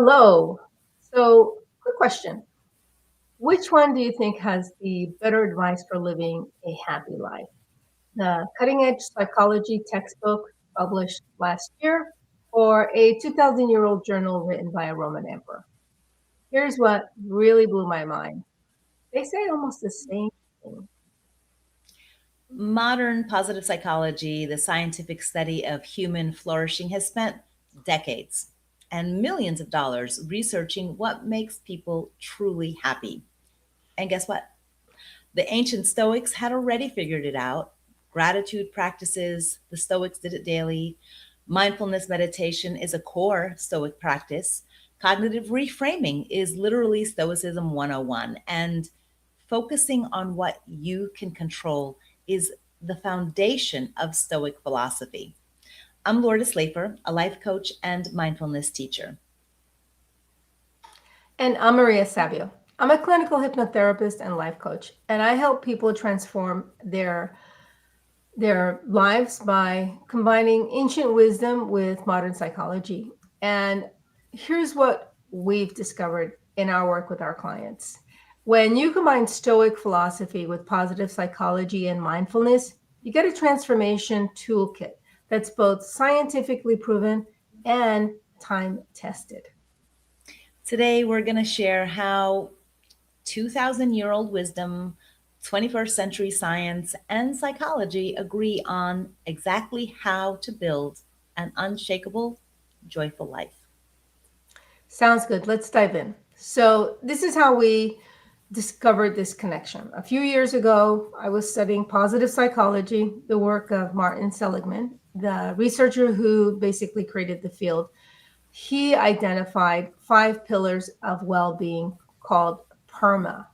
Hello. So, quick question. Which one do you think has the better advice for living a happy life? The cutting edge psychology textbook published last year or a 2,000-year-old journal written by a Roman emperor? Here's what really blew my mind. They say almost the same thing. Modern positive psychology, the scientific study of human flourishing, has spent decades and millions of dollars researching what makes people truly happy. And guess what? The ancient Stoics had already figured it out. Gratitude practices, the Stoics did it daily. Mindfulness meditation is a core Stoic practice. Cognitive reframing is literally Stoicism 101. And focusing on what you can control is the foundation of Stoic philosophy. I'm Lourdes Slaper, a life coach and mindfulness teacher. And I'm Maria Savio. I'm a clinical hypnotherapist and life coach, and I help people transform their lives by combining ancient wisdom with modern psychology. And here's what we've discovered in our work with our clients. When you combine Stoic philosophy with positive psychology and mindfulness, you get a transformation toolkit that's both scientifically proven and time tested. Today, we're going to share how 2,000-year-old wisdom, 21st century science, and psychology agree on exactly how to build an unshakable, joyful life. Sounds good. Let's dive in. So, this is how we discovered this connection. A few years ago, I was studying positive psychology, the work of Martin Seligman, the researcher who basically created the field. He identified five pillars of well being called PERMA: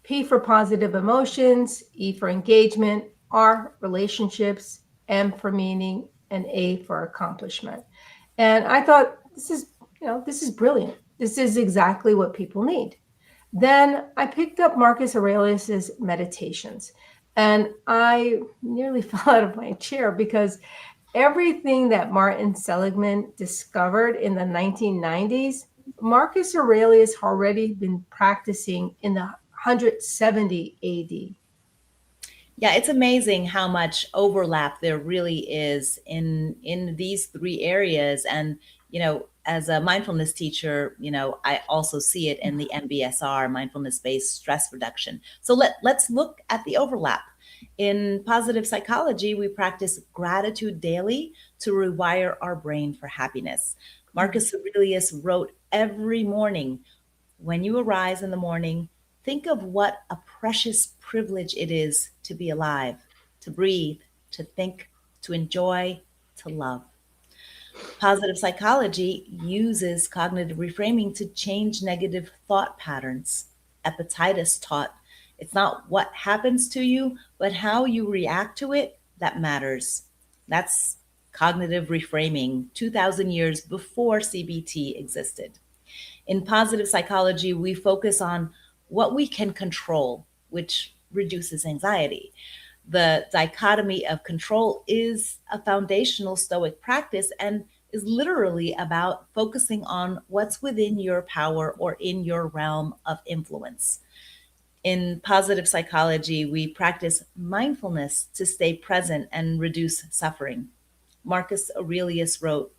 P for positive emotions, E for engagement, R relationships, M for meaning, and A for accomplishment. And I thought, this is brilliant. This is exactly what people need. Then I picked up Marcus Aurelius's Meditations, and I nearly fell out of my chair because everything that Martin Seligman discovered in the 1990s, Marcus Aurelius already been practicing in the 170 AD. Yeah, it's amazing how much overlap there really is in these three areas. And as a mindfulness teacher, I also see it in the MBSR, mindfulness based stress reduction. So let's look at the overlap. In positive psychology, we practice gratitude daily to rewire our brain for happiness. Marcus Aurelius wrote, every morning when you arise in the morning, think of what a precious privilege it is to be alive, to breathe, to think, to enjoy, to love. Positive psychology uses cognitive reframing to change negative thought patterns. Epictetus taught it's not what happens to you, but how you react to it that matters. That's cognitive reframing 2,000 years before CBT existed. In positive psychology, we focus on what we can control, which reduces anxiety. The dichotomy of control is a foundational Stoic practice and is literally about focusing on what's within your power or in your realm of influence. In positive psychology, we practice mindfulness to stay present and reduce suffering. Marcus Aurelius wrote,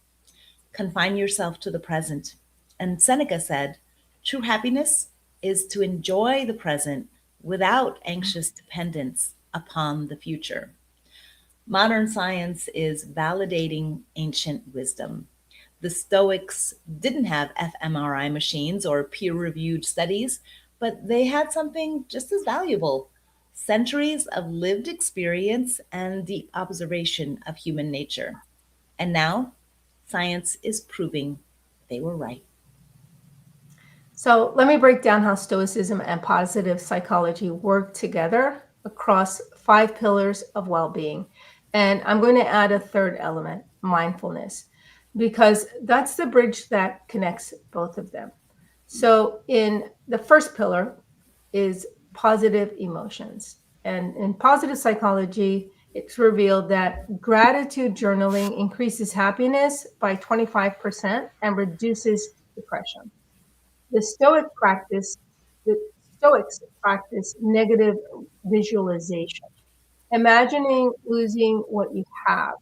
confine yourself to the present. And Seneca said, true happiness is to enjoy the present without anxious dependence upon the future. Modern science is validating ancient wisdom. The Stoics didn't have fMRI machines or peer reviewed studies, but they had something just as valuable: centuries of lived experience and deep observation of human nature. And now, science is proving they were right. So let me break down how Stoicism and positive psychology work together across five pillars of well being. And I'm going to add a third element, mindfulness, because that's the bridge that connects both of them. So, in the first pillar is positive emotions. And in positive psychology, it's revealed that gratitude journaling increases happiness by 25% and reduces depression. The Stoic practice, the Stoics practice negative visualization, imagining losing what you have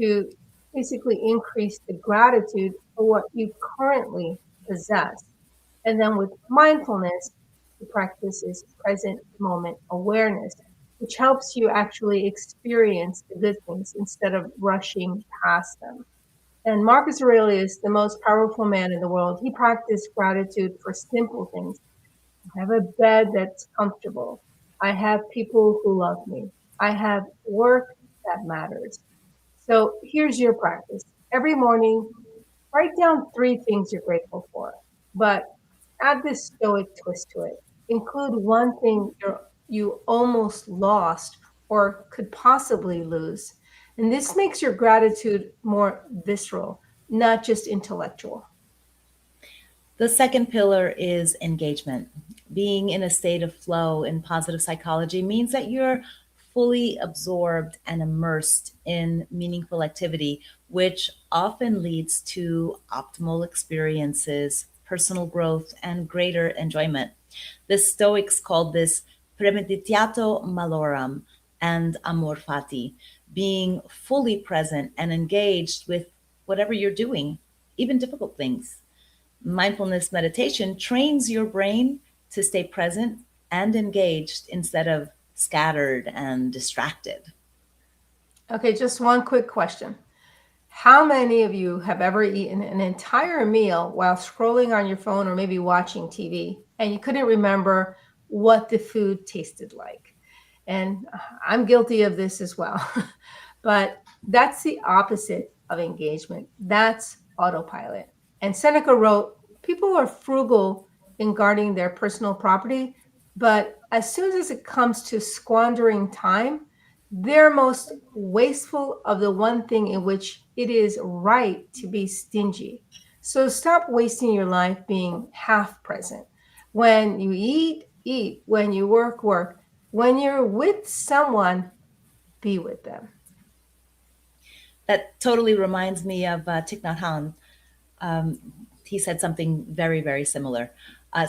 to basically increase the gratitude for what you currently possess. And then with mindfulness, the practice is present moment awareness, which helps you actually experience the good things instead of rushing past them. And Marcus Aurelius, the most powerful man in the world, he practiced gratitude for simple things. I have a bed that's comfortable. I have people who love me. I have work that matters. So here's your practice. Every morning, write down three things you're grateful for, but add this stoic twist to it. Include one thing you almost lost or could possibly lose. And this makes your gratitude more visceral, not just intellectual. The second pillar is engagement. Being in a state of flow in positive psychology means that you're fully absorbed and immersed in meaningful activity, which often leads to optimal experiences, personal growth, and greater enjoyment. The Stoics called this premeditato malorum and amor fati, being fully present and engaged with whatever you're doing, even difficult things. Mindfulness meditation trains your brain to stay present and engaged instead of scattered and distracted. Okay, just one quick question. How many of you have ever eaten an entire meal while scrolling on your phone or maybe watching TV and you couldn't remember what the food tasted like? And I'm guilty of this as well. But that's the opposite of engagement. That's autopilot. And Seneca wrote, people are frugal in guarding their personal property, but as soon as it comes to squandering time, they're most wasteful of the one thing in which it is right to be stingy. So stop wasting your life being half present. When you eat, eat. When you work, work. When you're with someone, be with them. That totally reminds me of Thich Nhat Hanh. He said something very, very similar.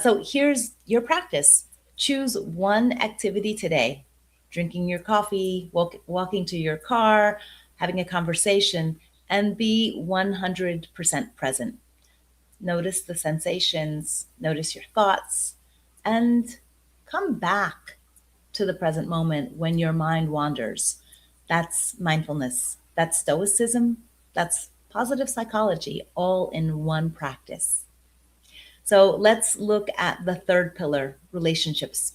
So here's your practice. Choose one activity today: drinking your coffee, walking to your car, having a conversation, and be 100% present. Notice the sensations, notice your thoughts, and come back to the present moment when your mind wanders. That's mindfulness. That's stoicism. That's positive psychology, all in one practice. So let's look at the third pillar, relationships.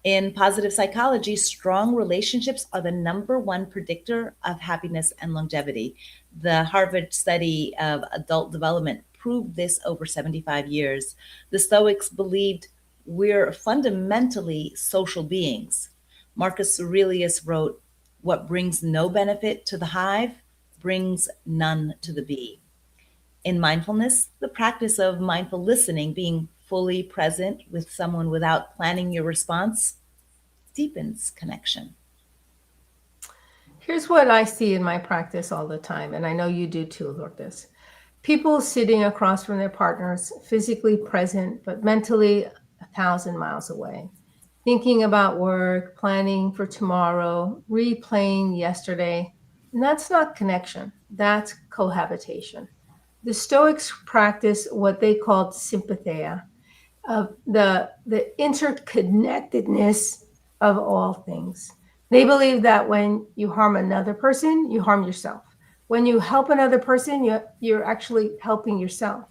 In positive psychology, strong relationships are the number one predictor of happiness and longevity. The Harvard study of adult development proved this over 75 years. The Stoics believed we're fundamentally social beings. Marcus Aurelius wrote, "What brings no benefit to the hive brings none to the bee." In mindfulness, the practice of mindful listening, being fully present with someone without planning your response, deepens connection. Here's what I see in my practice all the time, and I know you do too, Lourdes. People sitting across from their partners, physically present, but mentally 1,000 miles away, thinking about work, planning for tomorrow, replaying yesterday. And that's not connection, that's cohabitation. The Stoics practice what they called sympatheia, of the interconnectedness of all things. They believe that when you harm another person, you harm yourself. When you help another person, you're actually helping yourself.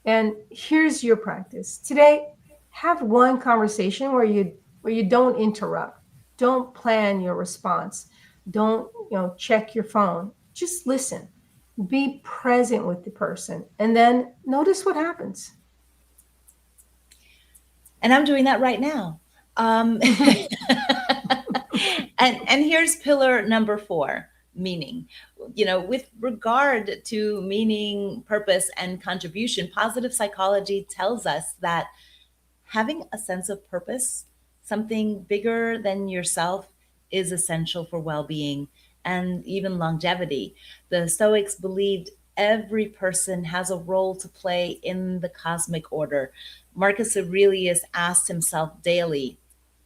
And here's your practice. Today, have one conversation where you don't interrupt. Don't plan your response. Don't, check your phone. Just listen. Be present with the person and then notice what happens. And I'm doing that right now. Um, and here's pillar number four, meaning. With regard to meaning, purpose, and contribution, positive psychology tells us that having a sense of purpose, something bigger than yourself, is essential for well being and even longevity. The Stoics believed every person has a role to play in the cosmic order. Marcus Aurelius asked himself daily,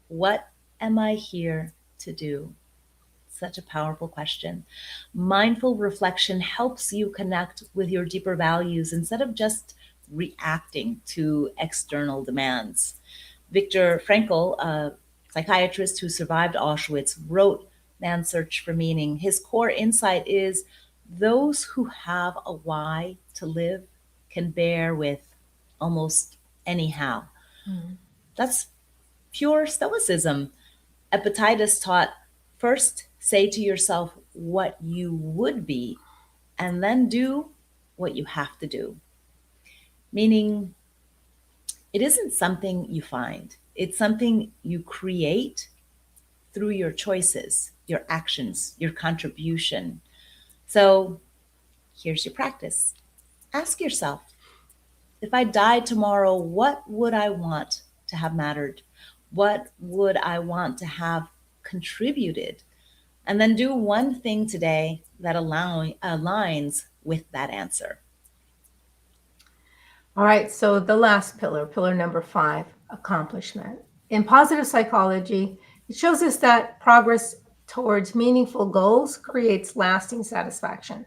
what am I here to do? Such a powerful question. Mindful reflection helps you connect with your deeper values instead of just reacting to external demands. Viktor Frankl, a psychiatrist who survived Auschwitz, wrote Man's Search for Meaning. His core insight is those who have a why to live can bear with almost anyhow. Mm. That's pure stoicism. Epictetus taught first say to yourself what you would be, and then do what you have to do. Meaning, it isn't something you find, it's something you create through your choices, your actions, your contribution. So, here's your practice. Ask yourself, if I died tomorrow, what would I want to have mattered? What would I want to have contributed? And then do one thing today that aligns with that answer. All right, so the last pillar, pillar number 5, accomplishment. In positive psychology, it shows us that progress towards meaningful goals creates lasting satisfaction.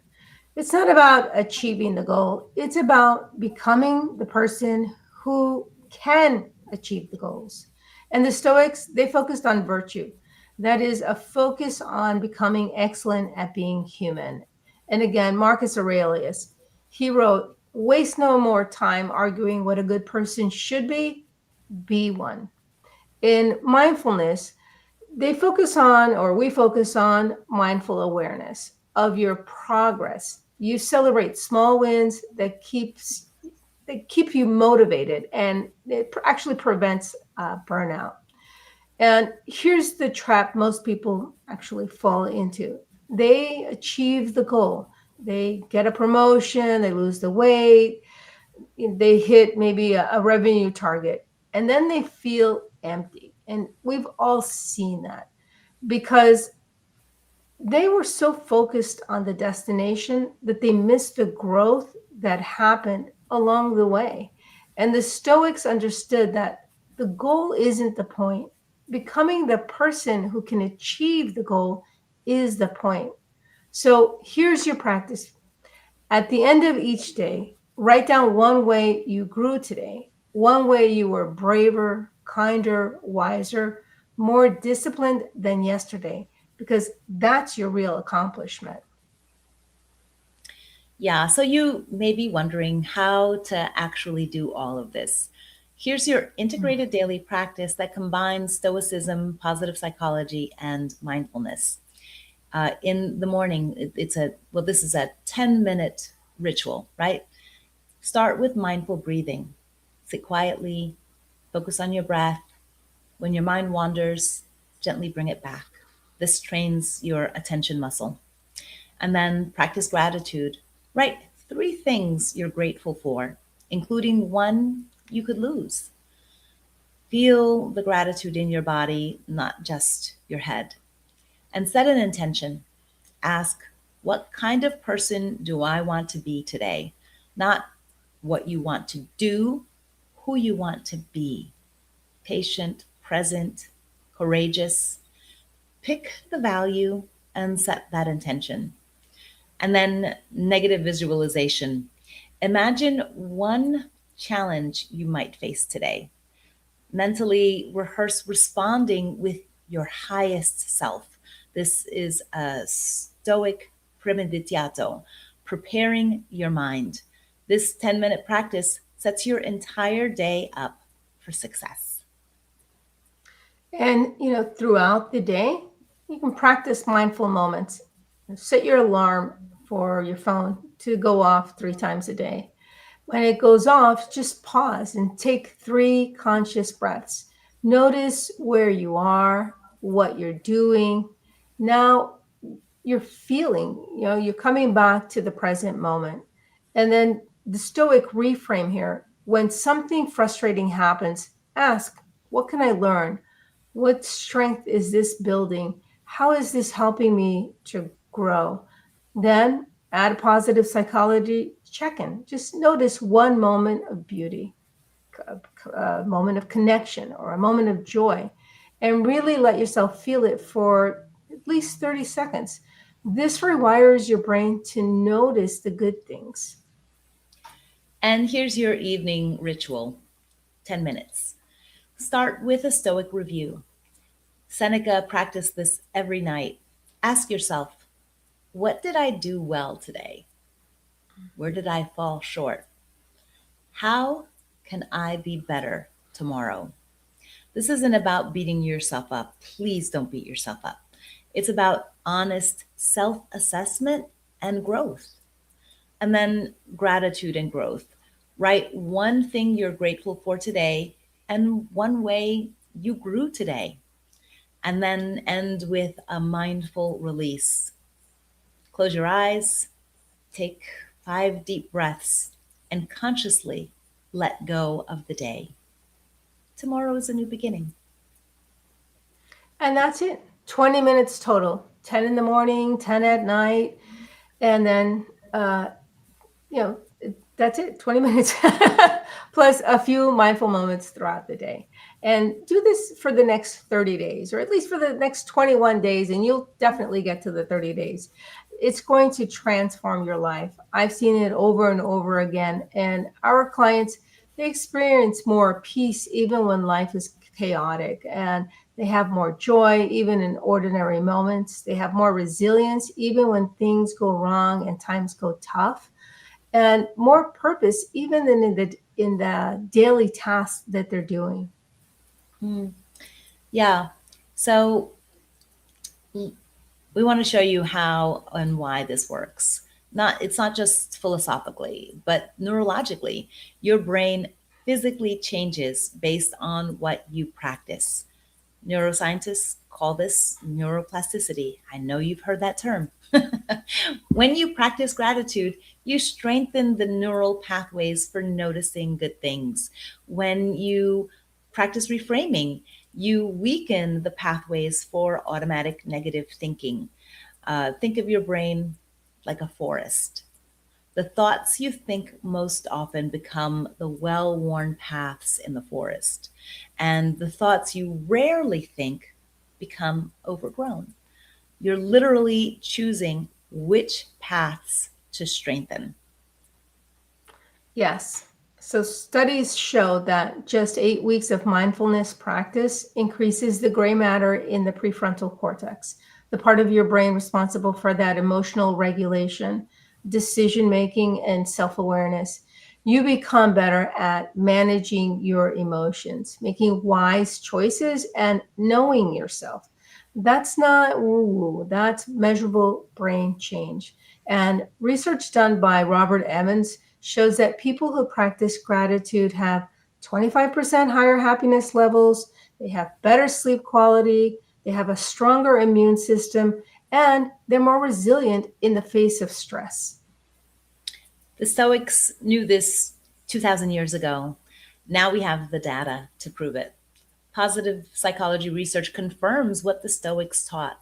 It's not about achieving the goal, it's about becoming the person who can achieve the goals. And the Stoics, they focused on virtue. That is a focus on becoming excellent at being human. And again, Marcus Aurelius, he wrote, waste no more time arguing what a good person should be one. In mindfulness, they focus on, or we focus on, mindful awareness of your progress. You celebrate small wins that keep you motivated, and it actually prevents burnout. And here's the trap most people actually fall into. They achieve the goal. They get a promotion, they lose the weight, they hit maybe a revenue target, and then they feel empty. And we've all seen that because they were so focused on the destination that they missed the growth that happened along the way. And the Stoics understood that the goal isn't the point. Becoming the person who can achieve the goal is the point. So here's your practice. At the end of each day, write down one way you grew today, one way you were braver, kinder, wiser, more disciplined than yesterday, because that's your real accomplishment. Yeah, so you may be wondering how to actually do all of this. Here's your Mm. integrated daily practice that combines stoicism, positive psychology, and mindfulness. In the morning, this is a 10-minute ritual, right? Start with mindful breathing. Sit quietly, focus on your breath. When your mind wanders, gently bring it back. This trains your attention muscle. And then practice gratitude. Write 3 things you're grateful for, including one you could lose. Feel the gratitude in your body, not just your head. And set an intention. Ask, what kind of person do I want to be today? Not what you want to do, who you want to be. Patient, present, courageous. Pick the value and set that intention. And then negative visualization. Imagine one challenge you might face today. Mentally rehearse responding with your highest self. This is a stoic premeditato, preparing your mind. This 10-minute practice sets your entire day up for success. And, throughout the day, you can practice mindful moments. Set your alarm for your phone to go off 3 times a day. When it goes off, just pause and take 3 conscious breaths. Notice where you are, what you're doing. Now you're feeling, you're coming back to the present moment. And then the Stoic reframe here, when something frustrating happens, ask, what can I learn? What strength is this building? How is this helping me to grow? Then Add a positive psychology check in. Just notice one moment of beauty, a moment of connection, or a moment of joy, and really let yourself feel it for at least 30 seconds. This rewires your brain to notice the good things. And here's your evening ritual: 10 minutes. Start with a stoic review. Seneca practiced this every night. Ask yourself, what did I do well today? Where did I fall short? How can I be better tomorrow? This isn't about beating yourself up. Please don't beat yourself up. It's about honest self assessment and growth. And then gratitude and growth. Write one thing you're grateful for today and one way you grew today. And then end with a mindful release. Close your eyes, take 5 deep breaths, and consciously let go of the day. Tomorrow is a new beginning. And that's it. 20 minutes total, 10 in the morning, 10 at night. And then, you know, that's it, 20 minutes plus a few mindful moments throughout the day. And do this for the next 30 days, or at least for the next 21 days, and you'll definitely get to the 30 days. It's going to transform your life. I've seen it over and over again. And our clients, they experience more peace even when life is chaotic. And they have more joy even in ordinary moments. They have more resilience even when things go wrong and times go tough, and more purpose even than in the daily tasks that they're doing. Mm, yeah. So we want to show you how and why this works. It's not just philosophically, but neurologically. Your brain physically changes based on what you practice. Neuroscientists call this neuroplasticity. I know you've heard that term. When you practice gratitude, you strengthen the neural pathways for noticing good things. When you practice reframing, you weaken the pathways for automatic negative thinking. Think of your brain like a forest. The thoughts you think most often become the well worn paths in the forest, and the thoughts you rarely think become overgrown. You're literally choosing which paths to strengthen. Yes. So studies show that just 8 weeks of mindfulness practice increases the gray matter in the prefrontal cortex, the part of your brain responsible for that emotional regulation, decision making, and self awareness. You become better at managing your emotions, making wise choices, and knowing yourself. That's not woo, that's measurable brain change. And research done by Robert Emmons shows that people who practice gratitude have 25% higher happiness levels, they have better sleep quality, they have a stronger immune system, and they're more resilient in the face of stress. The Stoics knew this 2,000 years ago. Now we have the data to prove it. Positive psychology research confirms what the Stoics taught.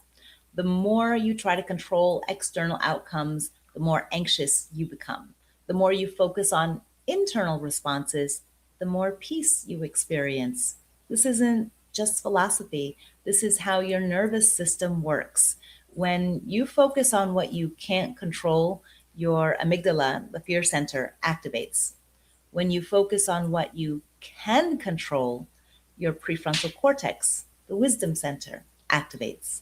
The more you try to control external outcomes, the more anxious you become. The more you focus on internal responses, the more peace you experience. This isn't just philosophy, this is how your nervous system works. When you focus on what you can't control, your amygdala, the fear center, activates. When you focus on what you can control, your prefrontal cortex, the wisdom center, activates.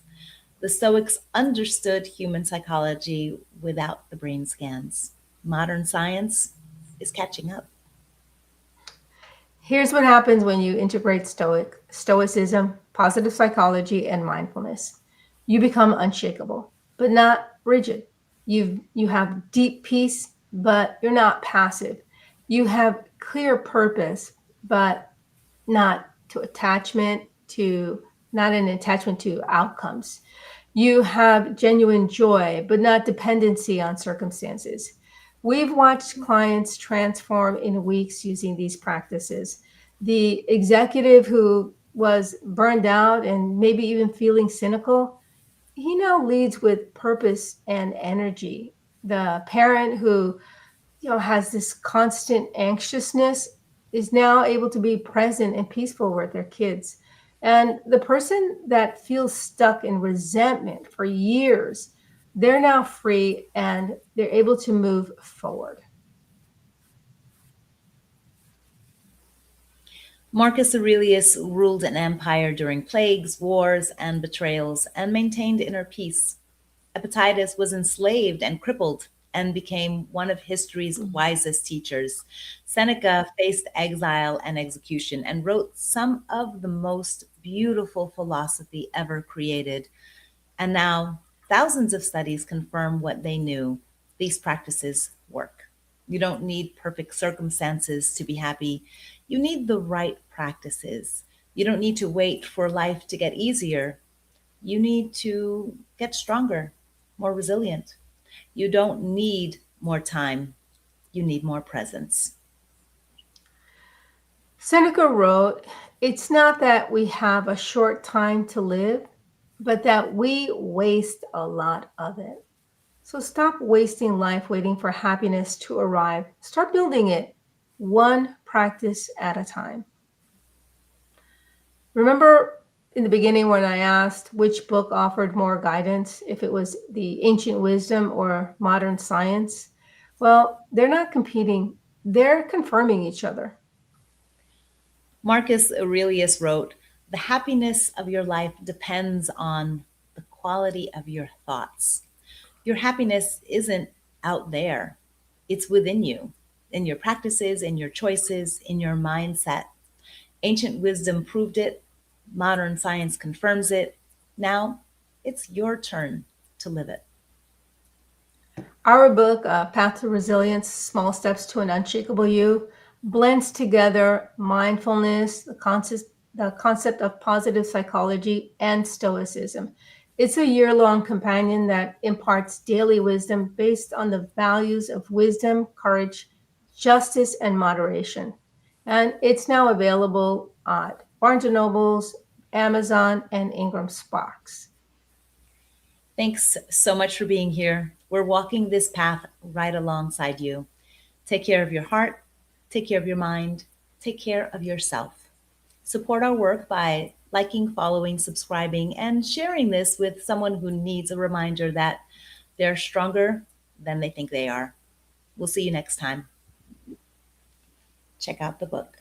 The Stoics understood human psychology without the brain scans. Modern science is catching up. Here's what happens when you integrate stoicism, positive psychology, and mindfulness. You become unshakable, but not rigid. You have deep peace, but you're not passive. You have clear purpose, but not to attachment to not an attachment to outcomes. You have genuine joy, but not dependency on circumstances. We've watched clients transform in weeks using these practices. The executive who was burned out and maybe even feeling cynical, he now leads with purpose and energy. The parent who has this constant anxiousness is now able to be present and peaceful with their kids. And the person that feels stuck in resentment for years, they're now free and they're able to move forward. Marcus Aurelius ruled an empire during plagues, wars, and betrayals, and maintained inner peace. Epictetus was enslaved and crippled and became one of history's Mhm. wisest teachers. Seneca faced exile and execution and wrote some of the most beautiful philosophy ever created. And now, thousands of studies confirm what they knew. These practices work. You don't need perfect circumstances to be happy. You need the right practices. You don't need to wait for life to get easier. You need to get stronger, more resilient. You don't need more time. You need more presence. Seneca wrote, "It's not that we have a short time to live, but that we waste a lot of it." So stop wasting life waiting for happiness to arrive. Start building it one practice at a time. Remember in the beginning when I asked which book offered more guidance, if it was the ancient wisdom or modern science? Well, they're not competing, they're confirming each other. Marcus Aurelius wrote, "The happiness of your life depends on the quality of your thoughts." Your happiness isn't out there, it's within you, in your practices, in your choices, in your mindset. Ancient wisdom proved it, modern science confirms it. Now it's your turn to live it. Our book, Path to Resilience Small Steps to an Unshakable You, blends together mindfulness, the concept of positive psychology, and Stoicism. It's a year long companion that imparts daily wisdom based on the values of wisdom, courage, justice, and moderation. And it's now available at Barnes& and Nobles, Amazon, and Ingram Sparks. Thanks so much for being here. We're walking this path right alongside you. Take care of your heart, take care of your mind, take care of yourself. Support our work by liking, following, subscribing, and sharing this with someone who needs a reminder that they're stronger than they think they are. We'll see you next time. Check out the book.